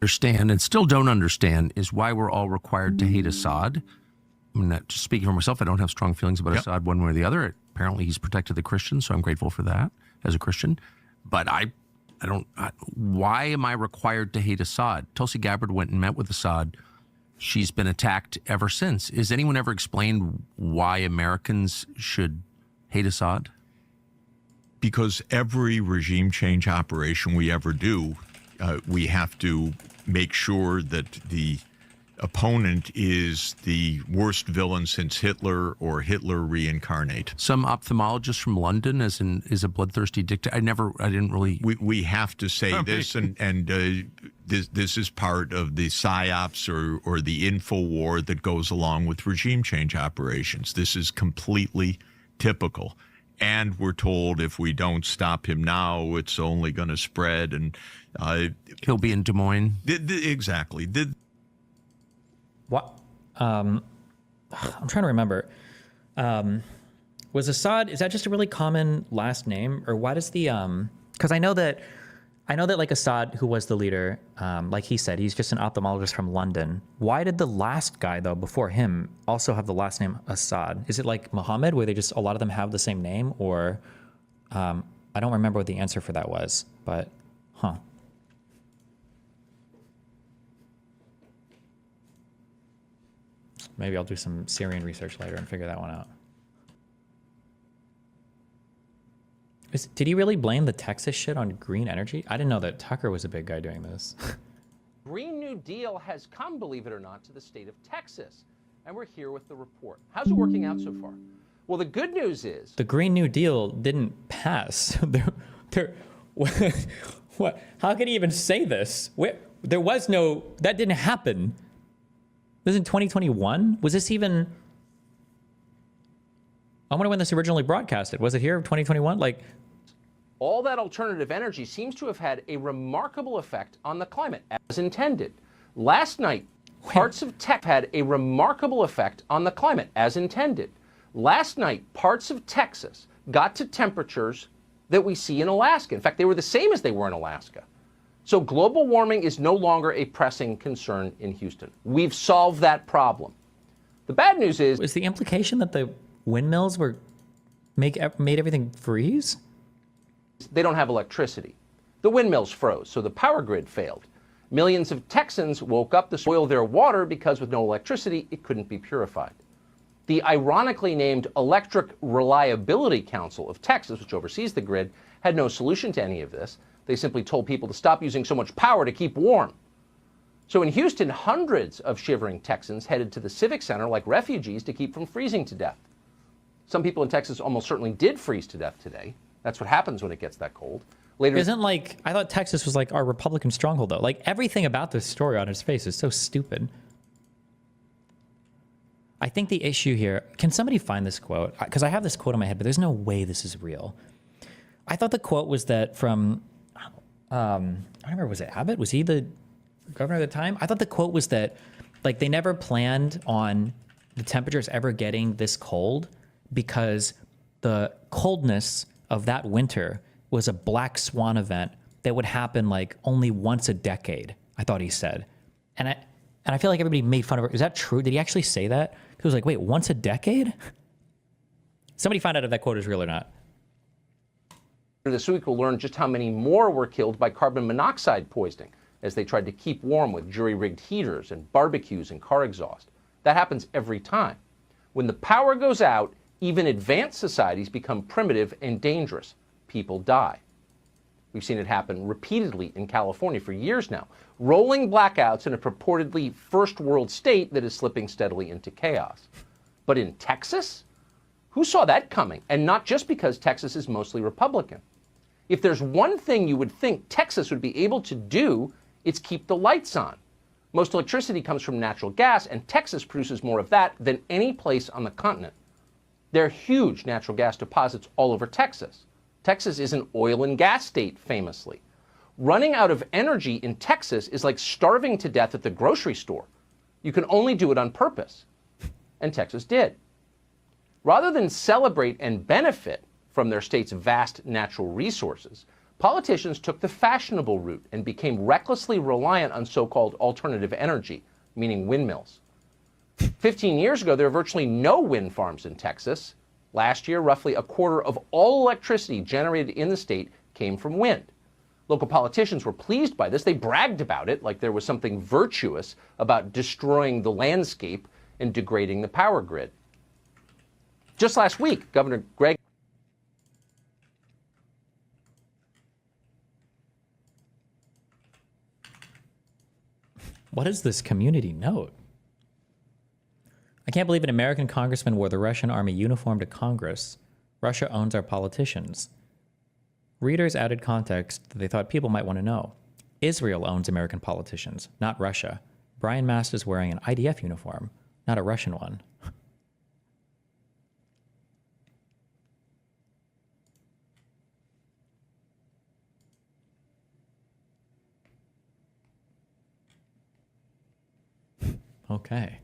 Understand and still don't understand is why we're all required to hate Assad. I mean, just speaking for myself, I don't have strong feelings about Assad one way or the other. Apparently, he's protected the Christians, so I'm grateful for that as a Christian. But why am I required to hate Assad? Tulsi Gabbard went and met with Assad. She's been attacked ever since. Has anyone ever explained why Americans should hate Assad? Because every regime change operation we ever do, we have to make sure that the opponent is the worst villain since Hitler or Hitler reincarnate. Some ophthalmologist from London is a bloodthirsty dictator. I didn't really. We have to say this, and this is part of the psyops or the info war that goes along with regime change operations. This is completely typical. And we're told if we don't stop him now, it's only going to spread. And he'll be in Des Moines. Exactly. What? I'm trying to remember. Was Assad? Is that just a really common last name, or why does the? Because I know that like Assad, who was the leader, like he said, he's just an ophthalmologist from London. Why did the last guy though before him also have the last name Assad? Is it like Muhammad, where they just a lot of them have the same name, or I don't remember what the answer for that was, but Maybe I'll do some Syrian research later and figure that one out. Did he really blame the Texas shit on green energy? I didn't know that Tucker was a big guy doing this. Green New Deal has come, believe it or not, to the state of Texas. And we're here with the report. How's it working out so far? Well, the good news is... The Green New Deal didn't pass. What? How can he even say this? There was no... That didn't happen. This is in 2021? Was this even... I wonder when this originally broadcasted. Was it here in 2021? All that alternative energy seems to have had a remarkable effect on the climate, as intended. Last night, parts of Texas had a remarkable effect on the climate, as intended. Last night, parts of Texas got to temperatures that we see in Alaska. In fact, they were the same as they were in Alaska. So global warming is no longer a pressing concern in Houston. We've solved that problem. The bad news is the implication that the windmills made everything freeze? They don't have electricity. The windmills froze, so the power grid failed. Millions of Texans woke up to boil their water because with no electricity, it couldn't be purified. The ironically named Electric Reliability Council of Texas, which oversees the grid, had no solution to any of this. They simply told people to stop using so much power to keep warm. So in Houston, hundreds of shivering Texans headed to the Civic Center like refugees to keep from freezing to death. Some people in Texas almost certainly did freeze to death today. That's what happens when it gets that cold. Later, I thought Texas was like our Republican stronghold though. Like everything about this story on its face is so stupid. I think the issue here, can somebody find this quote? Because I have this quote in my head, but there's no way this is real. I thought the quote was that from, I don't remember, was it Abbott? Was he the governor at the time? I thought the quote was that like they never planned on the temperatures ever getting this cold because the coldness of that winter was a black swan event that would happen like only once a decade, I thought he said. And I feel like everybody made fun of it. Is that true? Did he actually say that? He was like, wait, once a decade? Somebody find out if that quote is real or not. This week we'll learn just how many more were killed by carbon monoxide poisoning as they tried to keep warm with jury-rigged heaters and barbecues and car exhaust. That happens every time. When the power goes out, even advanced societies become primitive and dangerous. People die. We've seen it happen repeatedly in California for years now. Rolling blackouts in a purportedly first world state that is slipping steadily into chaos. But in Texas? Who saw that coming? And not just because Texas is mostly Republican. If there's one thing you would think Texas would be able to do, it's keep the lights on. Most electricity comes from natural gas, and Texas produces more of that than any place on the continent. There are huge natural gas deposits all over Texas. Texas is an oil and gas state, famously. Running out of energy in Texas is like starving to death at the grocery store. You can only do it on purpose. And Texas did. Rather than celebrate and benefit from their state's vast natural resources, politicians took the fashionable route and became recklessly reliant on so-called alternative energy, meaning windmills. 15 years ago, there were virtually no wind farms in Texas. Last year, roughly a quarter of all electricity generated in the state came from wind. Local politicians were pleased by this. They bragged about it like there was something virtuous about destroying the landscape and degrading the power grid. Just last week, Governor Greg What is this community note? I can't believe an American congressman wore the Russian army uniform to Congress. Russia owns our politicians. Readers added context that they thought people might want to know. Israel owns American politicians, not Russia. Brian Mast is wearing an IDF uniform, not a Russian one. Okay.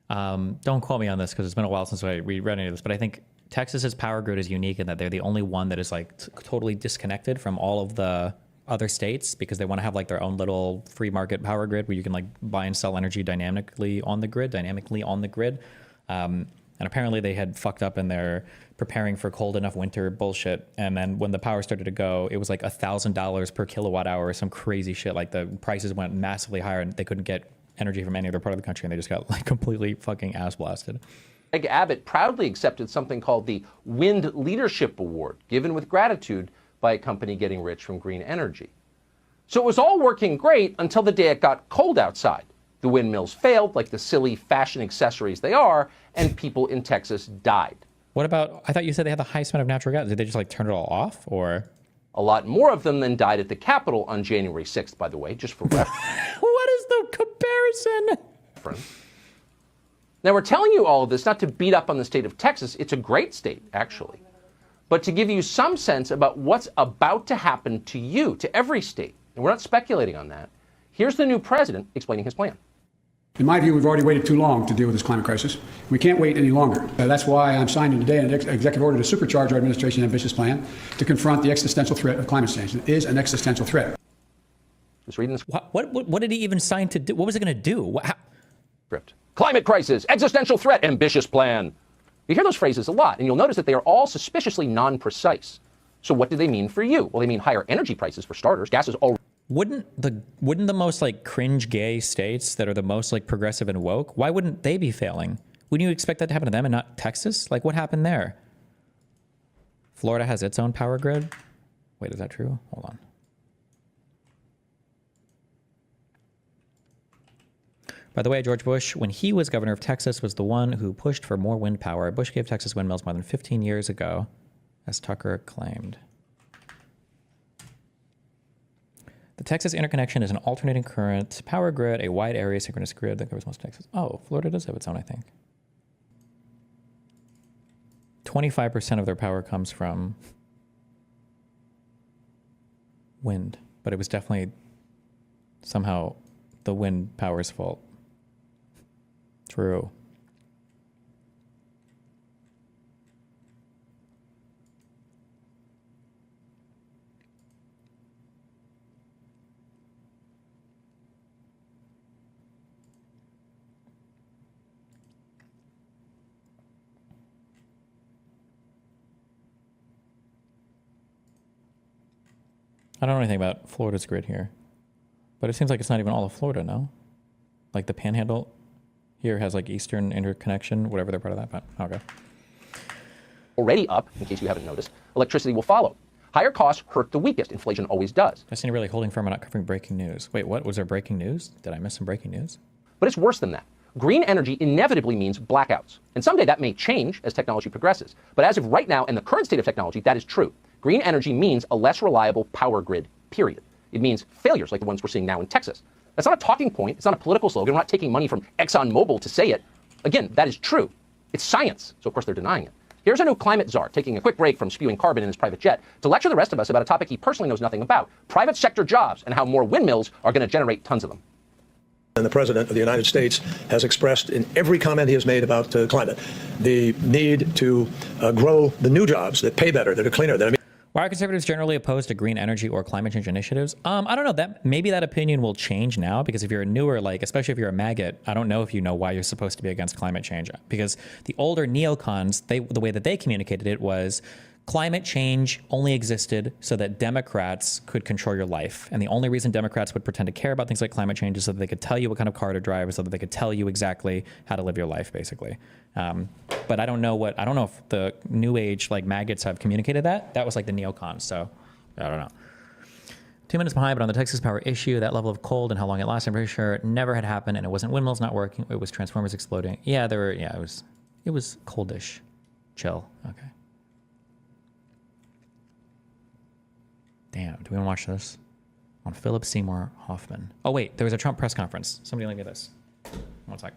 Don't quote me on this because it's been a while since we read any of this, but I think Texas's power grid is unique in that they're the only one that is like totally disconnected from all of the other states because they want to have like their own little free market power grid where you can like buy and sell energy dynamically on the grid. And apparently they had fucked up in their preparing for cold enough winter bullshit. And then when the power started to go, it was like $1,000 per kilowatt hour or some crazy shit. Like the prices went massively higher and they couldn't get energy from any other part of the country. And they just got like completely fucking ass blasted. Greg Abbott proudly accepted something called the Wind Leadership Award, given with gratitude by a company getting rich from green energy. So it was all working great until the day it got cold outside. The windmills failed, like the silly fashion accessories they are, and people in Texas died. What about, I thought you said they had the highest amount of natural gas. Did they just like turn it all off or? A lot more of them than died at the Capitol on January 6th, by the way, just for reference. What is the comparison? Now, we're telling you all of this not to beat up on the state of Texas. It's a great state, actually. But to give you some sense about what's about to happen to you, to every state. And we're not speculating on that. Here's the new president explaining his plan. In my view, we've already waited too long to deal with this climate crisis. We can't wait any longer. That's why I'm signing today an executive order to supercharge our administration's ambitious plan to confront the existential threat of climate change. It is an existential threat. Just reading this what did he even sign to do? What was it going to do? script. Climate crisis, existential threat, ambitious plan. You hear those phrases a lot, and you'll notice that they are all suspiciously non-precise. So what do they mean for you? Well, they mean higher energy prices for starters. Gas is already... Wouldn't the most like cringe gay states that are the most like progressive and woke, why wouldn't they be failing? Wouldn't you expect that to happen to them and not Texas? Like what happened there? Florida has its own power grid. Wait, is that true? Hold on. By the way, George Bush, when he was governor of Texas, was the one who pushed for more wind power. Bush gave Texas windmills more than 15 years ago, as Tucker claimed. The Texas interconnection is an alternating current power grid, a wide area synchronous grid that covers most of Texas. Oh, Florida does have its own, I think. 25% of their power comes from wind, but it was definitely somehow the wind power's fault. True. I don't know anything about Florida's grid here, but it seems like it's not even all of Florida, no? Like the Panhandle here has like Eastern interconnection, whatever they're part of that, but okay. Already up, in case you haven't noticed. Electricity will follow. Higher costs hurt the weakest. Inflation always does. Destiny really holding firm on not covering breaking news. Wait, what? Was there breaking news? Did I miss some breaking news? But it's worse than that. Green energy inevitably means blackouts. And someday that may change as technology progresses. But as of right now, in the current state of technology, that is true. Green energy means a less reliable power grid, period. It means failures like the ones we're seeing now in Texas. That's not a talking point. It's not a political slogan. We're not taking money from ExxonMobil to say it. Again, that is true. It's science. So, of course, they're denying it. Here's a new climate czar taking a quick break from spewing carbon in his private jet to lecture the rest of us about a topic he personally knows nothing about, private sector jobs and how more windmills are going to generate tons of them. And the President of the United States has expressed in every comment he has made about climate the need to grow the new jobs that pay better, that are cleaner. Why are conservatives generally opposed to green energy or climate change initiatives? I don't know. That maybe that opinion will change now, because if you're a newer, especially if you're a maggot, I don't know if you know why you're supposed to be against climate change. Because the older neocons, the way that they communicated it was climate change only existed so that Democrats could control your life. And the only reason Democrats would pretend to care about things like climate change is so that they could tell you what kind of car to drive, so that they could tell you exactly how to live your life, basically. But I don't know if the new age maggots have communicated that. That was the neocons. So I don't know. 2 minutes behind, but on the Texas power issue, that level of cold and how long it lasted, I'm pretty sure it never had happened. And it wasn't windmills not working. It was transformers exploding. Yeah, it was coldish. Chill. Okay. Damn, do we want to watch this? On Philip Seymour Hoffman. Oh, wait, there was a Trump press conference. Somebody link me this. 1 sec.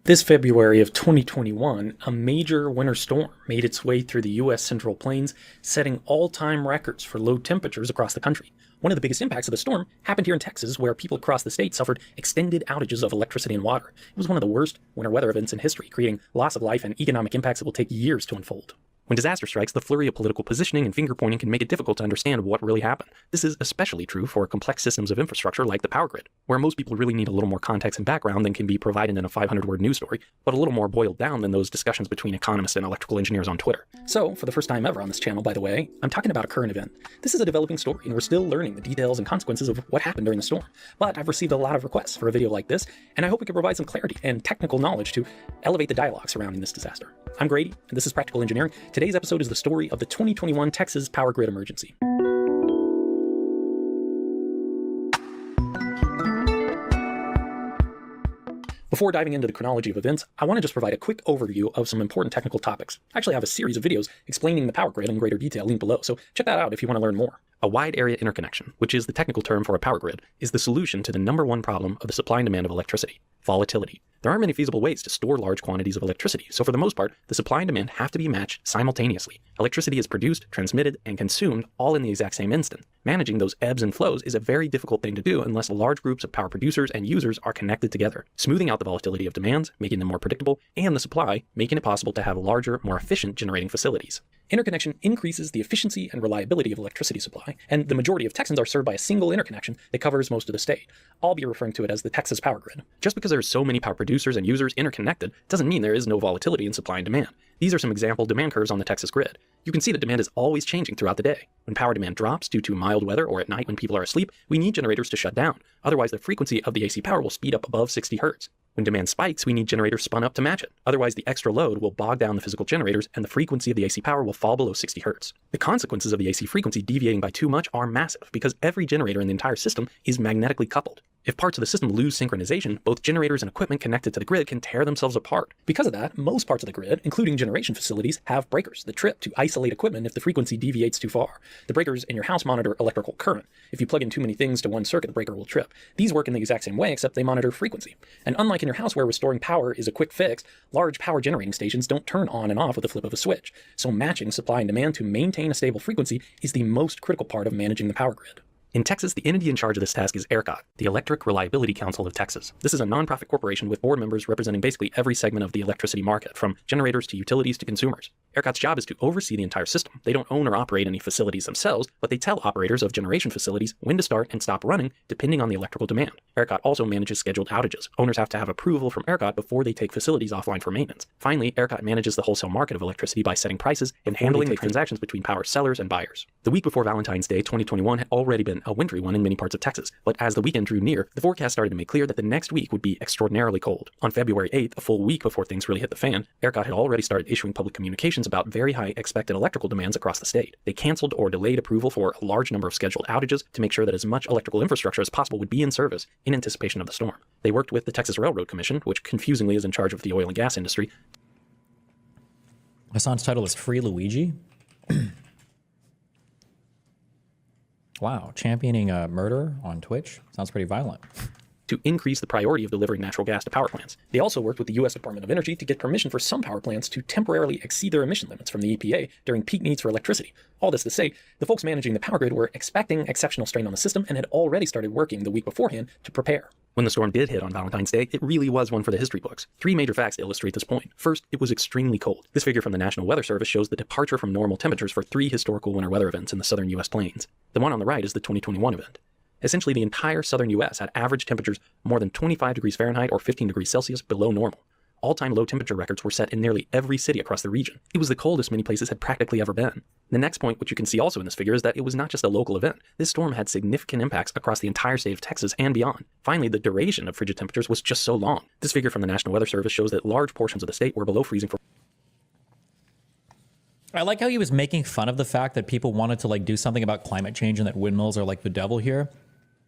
This February of 2021, a major winter storm made its way through the U.S. Central Plains, setting all-time records for low temperatures across the country. One of the biggest impacts of the storm happened here in Texas, where people across the state suffered extended outages of electricity and water. It was one of the worst winter weather events in history, creating loss of life and economic impacts that will take years to unfold. When disaster strikes, the flurry of political positioning and finger-pointing can make it difficult to understand what really happened. This is especially true for complex systems of infrastructure like the power grid, where most people really need a little more context and background than can be provided in a 500-word news story, but a little more boiled down than those discussions between economists and electrical engineers on Twitter. So, for the first time ever on this channel, by the way, I'm talking about a current event. This is a developing story, and we're still learning the details and consequences of what happened during the storm. But I've received a lot of requests for a video like this, and I hope we can provide some clarity and technical knowledge to elevate the dialogue surrounding this disaster. I'm Grady, and this is Practical Engineering. Today's episode is the story of the 2021 Texas power grid emergency. Before diving into the chronology of events, I want to just provide a quick overview of some important technical topics. I actually have a series of videos explaining the power grid in greater detail linked below, so check that out if you want to learn more. A wide area interconnection, which is the technical term for a power grid, is the solution to the #1 problem of the supply and demand of electricity: volatility. There aren't many feasible ways to store large quantities of electricity, so for the most part, the supply and demand have to be matched simultaneously. Electricity is produced, transmitted, and consumed all in the exact same instant. Managing those ebbs and flows is a very difficult thing to do unless large groups of power producers and users are connected together, smoothing out the volatility of demands, making them more predictable, and the supply, making it possible to have larger, more efficient generating facilities. Interconnection increases the efficiency and reliability of electricity supply, and the majority of Texans are served by a single interconnection that covers most of the state. I'll be referring to it as the Texas power grid. Just because there are so many power producers and users interconnected doesn't mean there is no volatility in supply and demand. These are some example demand curves on the Texas grid. You can see that demand is always changing throughout the day. When power demand drops due to mild weather or at night when people are asleep, we need generators to shut down. Otherwise, the frequency of the AC power will speed up above 60 Hz. When demand spikes, we need generators spun up to match it. Otherwise, the extra load will bog down the physical generators and the frequency of the AC power will fall below 60 Hz. The consequences of the AC frequency deviating by too much are massive because every generator in the entire system is magnetically coupled. If parts of the system lose synchronization, both generators and equipment connected to the grid can tear themselves apart. Because of that, most parts of the grid, including generation facilities, have breakers that trip to isolate equipment if the frequency deviates too far. The breakers in your house monitor electrical current. If you plug in too many things to one circuit, the breaker will trip. These work in the exact same way, except they monitor frequency. And unlike in your house where restoring power is a quick fix, large power generating stations don't turn on and off with the flip of a switch. So matching supply and demand to maintain a stable frequency is the most critical part of managing the power grid. In Texas, the entity in charge of this task is ERCOT, the Electric Reliability Council of Texas. This is a nonprofit corporation with board members representing basically every segment of the electricity market, from generators to utilities to consumers. ERCOT's job is to oversee the entire system. They don't own or operate any facilities themselves, but they tell operators of generation facilities when to start and stop running, depending on the electrical demand. ERCOT also manages scheduled outages. Owners have to have approval from ERCOT before they take facilities offline for maintenance. Finally, ERCOT manages the wholesale market of electricity by setting prices and handling the transactions between power sellers and buyers. The week before Valentine's Day 2021 had already been a wintry one in many parts of Texas, but as the weekend drew near, the forecast started to make clear that the next week would be extraordinarily cold. On February 8th, a full week before things really hit the fan, ERCOT had already started issuing public communications about very high expected electrical demands across the state. They canceled or delayed approval for a large number of scheduled outages to make sure that as much electrical infrastructure as possible would be in service in anticipation of the storm. They worked with the Texas Railroad Commission, which confusingly is in charge of the oil and gas industry. My son's title is Free Luigi. Wow, championing murder on Twitch? Sounds pretty violent. to increase the priority of delivering natural gas to power plants. They also worked with the U.S. Department of Energy to get permission for some power plants to temporarily exceed their emission limits from the EPA during peak needs for electricity. All this to say, the folks managing the power grid were expecting exceptional strain on the system and had already started working the week beforehand to prepare. When the storm did hit on Valentine's Day, it really was one for the history books. 3 major facts illustrate this point. First, it was extremely cold. This figure from the National Weather Service shows the departure from normal temperatures for 3 historical winter weather events in the southern U.S. plains. The one on the right is the 2021 event. Essentially, the entire southern U.S. had average temperatures more than 25 degrees Fahrenheit or 15 degrees Celsius below normal. All-time low temperature records were set in nearly every city across the region. It was the coldest many places had practically ever been. The next point, which you can see also in this figure, is that it was not just a local event. This storm had significant impacts across the entire state of Texas and beyond. Finally, the duration of frigid temperatures was just so long. This figure from the National Weather Service shows that large portions of the state were below freezing for... I like how he was making fun of the fact that people wanted to like do something about climate change and that windmills are like the devil here.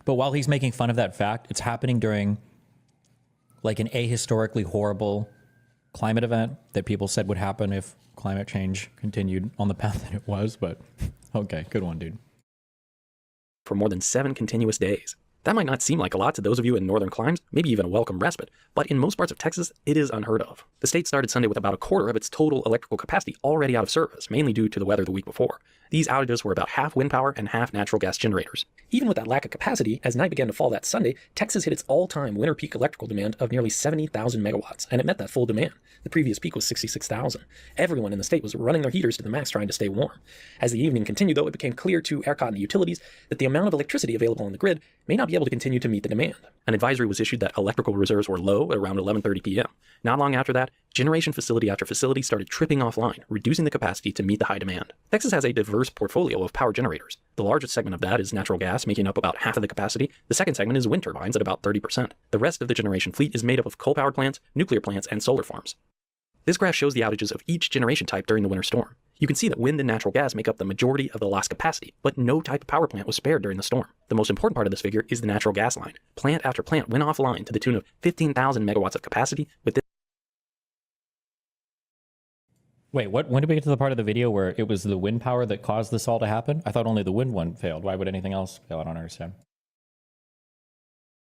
But while he's making fun of that fact, it's happening during like an ahistorically horrible climate event that people said would happen if climate change continued on the path that it was. But okay, good one, dude. For more than 7 continuous days. That might not seem like a lot to those of you in northern climes, maybe even a welcome respite, but in most parts of Texas, it is unheard of. The state started Sunday with about a quarter of its total electrical capacity already out of service, mainly due to the weather the week before. These outages were about half wind power and half natural gas generators. Even with that lack of capacity, as night began to fall that Sunday, Texas hit its all-time winter peak electrical demand of nearly 70,000 megawatts, and it met that full demand. The previous peak was 66,000. Everyone in the state was running their heaters to the max trying to stay warm. As the evening continued, though, it became clear to ERCOT and the utilities that the amount of electricity available on the grid may not be able to continue to meet the demand. An advisory was issued that electrical reserves were low at around 11:30 p.m. Not long after that, generation facility after facility started tripping offline, reducing the capacity to meet the high demand. Texas has a diverse portfolio of power generators. The largest segment of that is natural gas, making up about half of the capacity. The second segment is wind turbines at about 30%. The rest of the generation fleet is made up of coal-powered plants, nuclear plants, and solar farms. This graph shows the outages of each generation type during the winter storm. You can see that wind and natural gas make up the majority of the lost capacity, but no type of power plant was spared during the storm. The most important part of this figure is the natural gas line. Plant after plant went offline to the tune of 15,000 megawatts of capacity with this. Wait, what? When did we get to the part of the video where it was the wind power that caused this all to happen? I thought only the wind one failed. Why would anything else fail? I don't understand.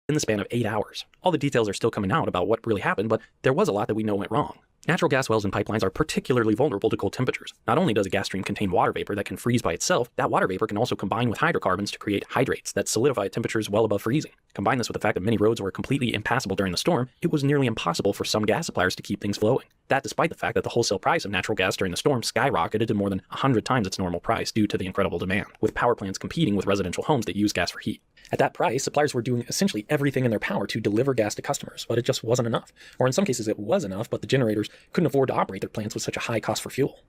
In the span of 8 hours. All the details are still coming out about what really happened, but there was a lot that we know went wrong. Natural gas wells and pipelines are particularly vulnerable to cold temperatures. Not only does a gas stream contain water vapor that can freeze by itself, that water vapor can also combine with hydrocarbons to create hydrates that solidify at temperatures well above freezing. Combine this with the fact that many roads were completely impassable during the storm, it was nearly impossible for some gas suppliers to keep things flowing. That despite the fact that the wholesale price of natural gas during the storm skyrocketed to more than 100 times its normal price due to the incredible demand, with power plants competing with residential homes that use gas for heat. At that price, suppliers were doing essentially everything in their power to deliver gas to customers, but it just wasn't enough. Or in some cases it was enough, but the generators couldn't afford to operate their plants with such a high cost for fuel.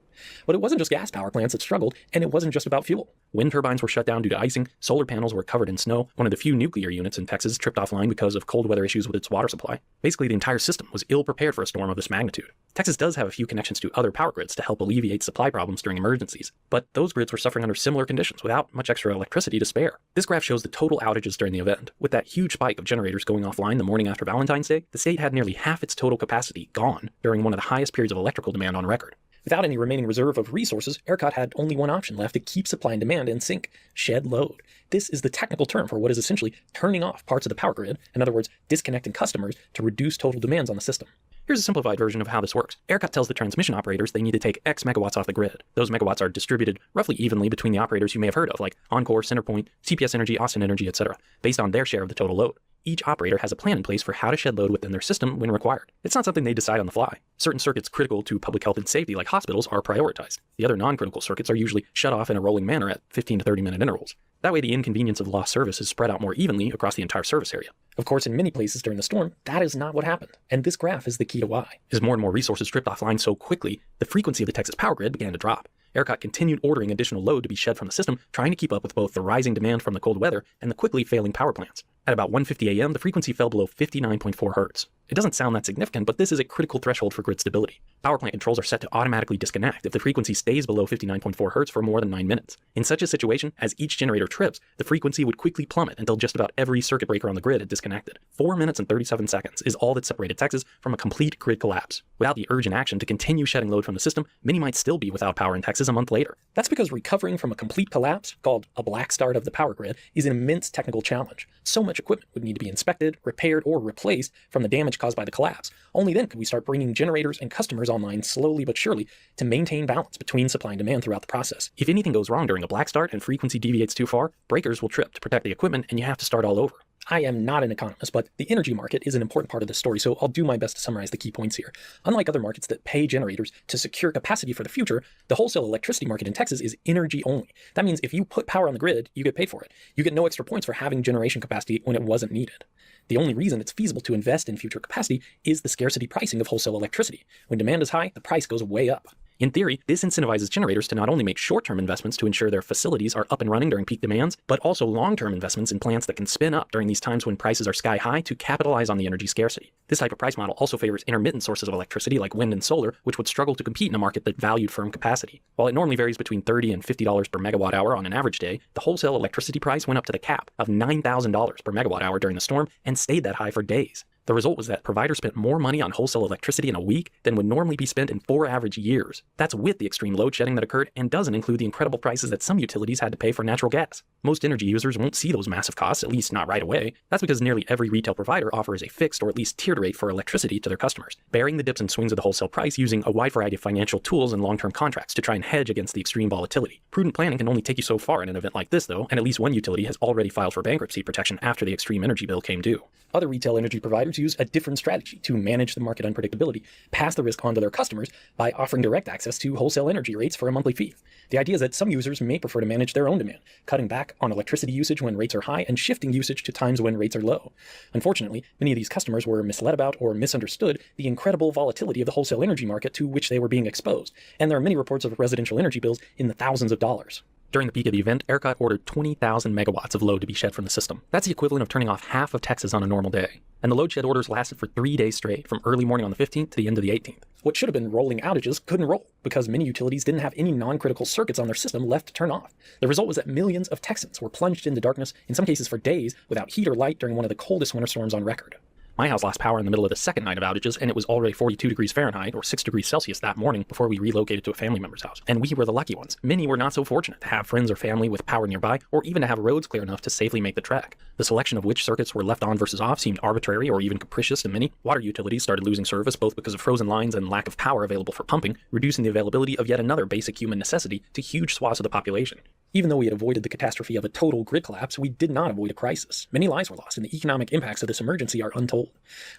But it wasn't just gas power plants that struggled, and it wasn't just about fuel. Wind turbines were shut down due to icing, solar panels were covered in snow, one of the few nuclear units in Texas tripped offline because of cold weather issues with its water supply. Basically, the entire system was ill-prepared for a storm of this magnitude. Texas does have a few connections to other power grids to help alleviate supply problems during emergencies, but those grids were suffering under similar conditions without much extra electricity to spare. This graph shows the total outages during the event. With that huge spike of generators going offline the morning after Valentine's Day, the state had nearly half its total capacity gone during one of the highest periods of electrical demand on record. Without any remaining reserve of resources, ERCOT had only one option left to keep supply and demand in sync: shed load. This is the technical term for what is essentially turning off parts of the power grid, in other words, disconnecting customers to reduce total demands on the system. Here's a simplified version of how this works. ERCOT tells the transmission operators they need to take X megawatts off the grid. Those megawatts are distributed roughly evenly between the operators you may have heard of, like Encore, CenterPoint, CPS Energy, Austin Energy, etc., based on their share of the total load. Each operator has a plan in place for how to shed load within their system when required. It's not something they decide on the fly. Certain circuits critical to public health and safety, like hospitals, are prioritized. The other non-critical circuits are usually shut off in a rolling manner at 15 to 30-minute intervals. That way the inconvenience of lost service is spread out more evenly across the entire service area. Of course, in many places during the storm, that is not what happened. And this graph is the key to why. As more and more resources stripped offline so quickly, the frequency of the Texas power grid began to drop. ERCOT continued ordering additional load to be shed from the system, trying to keep up with both the rising demand from the cold weather and the quickly failing power plants. At about 1:50 a.m., the frequency fell below 59.4 Hz. It doesn't sound that significant, but this is a critical threshold for grid stability. Power plant controls are set to automatically disconnect if the frequency stays below 59.4 Hz for more than 9 minutes. In such a situation, as each generator trips, the frequency would quickly plummet until just about every circuit breaker on the grid had disconnected. 4 minutes and 37 seconds is all that separated Texas from a complete grid collapse. Without the urgent action to continue shedding load from the system, many might still be without power in Texas a month later. That's because recovering from a complete collapse, called a black start of the power grid, is an immense technical challenge. So much much equipment would need to be inspected, repaired, or replaced from the damage caused by the collapse. Only then could we start bringing generators and customers online slowly but surely to maintain balance between supply and demand throughout the process. If anything goes wrong during a black start and frequency deviates too far, breakers will trip to protect the equipment and you have to start all over. I am not an economist, but the energy market is an important part of this story, so I'll do my best to summarize the key points here. Unlike other markets that pay generators to secure capacity for the future, the wholesale electricity market in Texas is energy only. That means if you put power on the grid, you get paid for it. You get no extra points for having generation capacity when it wasn't needed. The only reason it's feasible to invest in future capacity is the scarcity pricing of wholesale electricity. When demand is high, the price goes way up. In theory, this incentivizes generators to not only make short-term investments to ensure their facilities are up and running during peak demands, but also long-term investments in plants that can spin up during these times when prices are sky high to capitalize on the energy scarcity. This type of price model also favors intermittent sources of electricity like wind and solar, which would struggle to compete in a market that valued firm capacity. While it normally varies between $30 and $50 per megawatt hour on an average day, the wholesale electricity price went up to the cap of $9,000 per megawatt hour during the storm and stayed that high for days. The result was that providers spent more money on wholesale electricity in a week than would normally be spent in 4 average years. That's with the extreme load shedding that occurred and doesn't include the incredible prices that some utilities had to pay for natural gas. Most energy users won't see those massive costs, at least not right away. That's because nearly every retail provider offers a fixed or at least tiered rate for electricity to their customers, bearing the dips and swings of the wholesale price using a wide variety of financial tools and long-term contracts to try and hedge against the extreme volatility. Prudent planning can only take you so far in an event like this, though, and at least one utility has already filed for bankruptcy protection after the extreme energy bill came due. Other retail energy providers use a different strategy to manage the market unpredictability, pass the risk on to their customers by offering direct access to wholesale energy rates for a monthly fee. The idea is that some users may prefer to manage their own demand, cutting back on electricity usage when rates are high and shifting usage to times when rates are low. Unfortunately, many of these customers were misled about or misunderstood the incredible volatility of the wholesale energy market to which they were being exposed, and there are many reports of residential energy bills in the thousands of dollars. During the peak of the event, ERCOT ordered 20,000 megawatts of load to be shed from the system. That's the equivalent of turning off half of Texas on a normal day. And the load shed orders lasted for 3 days straight, from early morning on the 15th to the end of the 18th. What should have been rolling outages couldn't roll, because many utilities didn't have any non-critical circuits on their system left to turn off. The result was that millions of Texans were plunged into darkness, in some cases for days, without heat or light during one of the coldest winter storms on record. My house lost power in the middle of the second night of outages, and it was already 42 degrees Fahrenheit or 6 degrees Celsius that morning before we relocated to a family member's house. And we were the lucky ones. Many were not so fortunate to have friends or family with power nearby, or even to have roads clear enough to safely make the trek. The selection of which circuits were left on versus off seemed arbitrary or even capricious to many. Water utilities started losing service both because of frozen lines and lack of power available for pumping, reducing the availability of yet another basic human necessity to huge swaths of the population. Even though we had avoided the catastrophe of a total grid collapse, we did not avoid a crisis. Many lives were lost, and the economic impacts of this emergency are untold.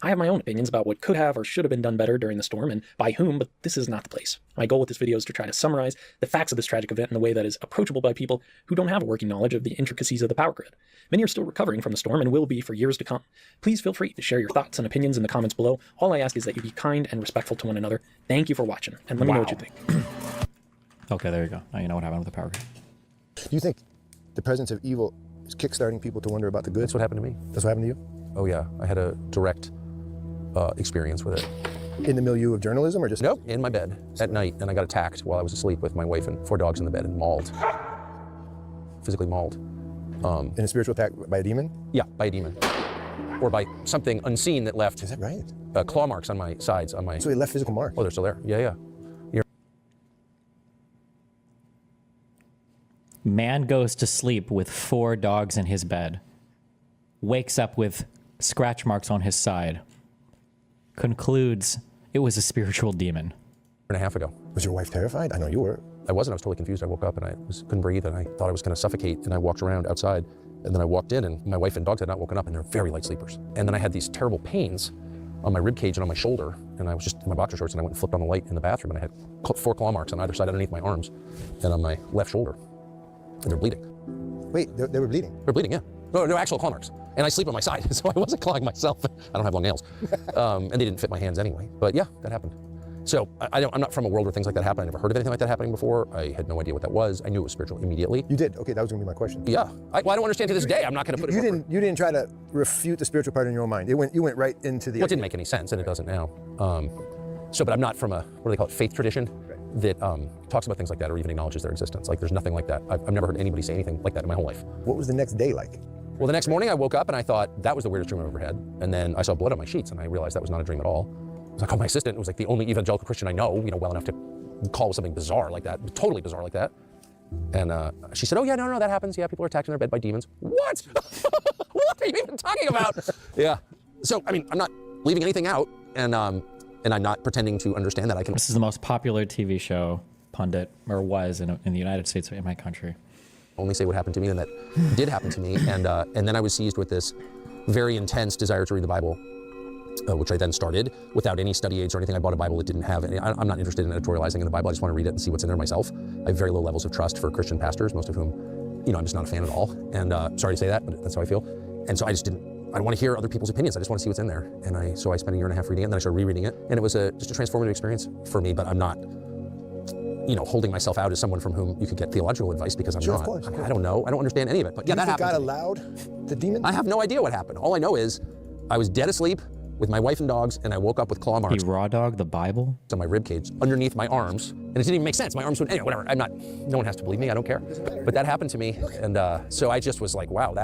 I have my own opinions about what could have or should have been done better during the storm and by whom, but this is not the place. My goal with this video is to try to summarize the facts of this tragic event in a way that is approachable by people who don't have a working knowledge of the intricacies of the power grid. Many are still recovering from the storm and will be for years to come. Please feel free to share your thoughts and opinions in the comments below. All I ask is that you be kind and respectful to one another. Thank you for watching, and let me know what you think. Okay, there you go. Now you know what happened with the power grid. Do you think the presence of evil is kickstarting people to wonder about the good? That's what happened to me. That's what happened to you? Oh yeah, I had a direct experience with it. In the milieu of journalism or just? Nope, in my bed at night, and I got attacked while I was asleep with my wife and 4 dogs in the bed and mauled. Physically mauled. In a spiritual attack by a demon? Yeah, by a demon. Or by something unseen that left. Is that right? Claw marks on my sides, on my... So he left physical marks? Oh, they're still there. Yeah, yeah. Man goes to sleep with 4 dogs in his bed. Wakes up with scratch marks on his side. Concludes it was a spiritual demon. 1.5 ago. Was your wife terrified? I know you were. I wasn't. I was totally confused. I woke up and I couldn't breathe, and I thought I was going to suffocate, and I walked around outside, and then I walked in, and my wife and dogs had not woken up, and they're very light sleepers. And then I had these terrible pains on my rib cage and on my shoulder, and I was just in my boxer shorts, and I went and flipped on the light in the bathroom, and I had 4 claw marks on either side underneath my arms and on my left shoulder. And they're bleeding. Wait, they were bleeding? They're bleeding, yeah. No actual claw marks. And I sleep on my side, so I wasn't clawing myself. I don't have long nails. And they didn't fit my hands anyway. But yeah, that happened. So I'm not from a world where things like that happen. I never heard of anything like that happening before. I had no idea what that was. I knew it was spiritual immediately. You did? Okay, that was going to be my question. Yeah. I don't understand to this day. I'm not going to put it... You didn't try to refute the spiritual part in your own mind. You went right into the... Well, it didn't make any sense, and it doesn't now. But I'm not from a, what do they call it, faith tradition that talks about things like that or even acknowledges their existence. Like, there's nothing like that. I've never heard anybody say anything like that in my whole life. What was the next day like? Well, the next morning I woke up and I thought, that was the weirdest dream I've ever had. And then I saw blood on my sheets and I realized that was not a dream at all. I was like, oh, my assistant was like the only evangelical Christian I know, well enough to call something bizarre like that, totally bizarre like that. And she said, oh yeah, no, that happens. Yeah, people are attacked in their bed by demons. What? what are you even talking about? Yeah. So, I mean, I'm not leaving anything out, and I'm not pretending to understand that I can. This is the most popular TV show pundit, or was in the United States, in my country. Only say what happened to me and that did happen to me, and then I was seized with this very intense desire to read the Bible, which I then started without any study aids or anything. I bought a Bible that didn't have any. I'm not interested in editorializing in the Bible. I just want to read it and see what's in there myself. I have very low levels of trust for Christian pastors, most of whom, I'm just not a fan at all. And sorry to say that, but that's how I feel. And so I don't want to hear other people's opinions. I just want to see what's in there. And so I spent a year and a half reading it, and then I started rereading it. And it was just a transformative experience for me, but I'm not, holding myself out as someone from whom you could get theological advice, because I'm not. Of course. I don't know. I don't understand any of it. But yeah, Do you that think happened. God allowed the demon? I have no idea what happened. All I know is I was dead asleep with my wife and dogs, and I woke up with claw marks. He raw dogged the Bible? On my rib cage, underneath my arms, and it didn't even make sense. My arms would, anyway, whatever. No one has to believe me. I don't care. But that happened to me, and so I just was like, wow,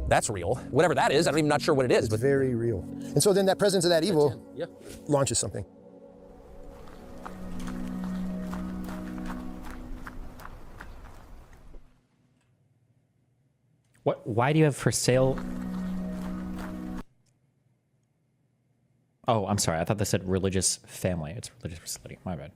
that's real. Whatever that is, I'm even not sure what it is. It's very real. And so then that presence of that evil launches something. Why do you have for sale? Oh, I'm sorry. I thought they said religious family. It's religious facility. My bad.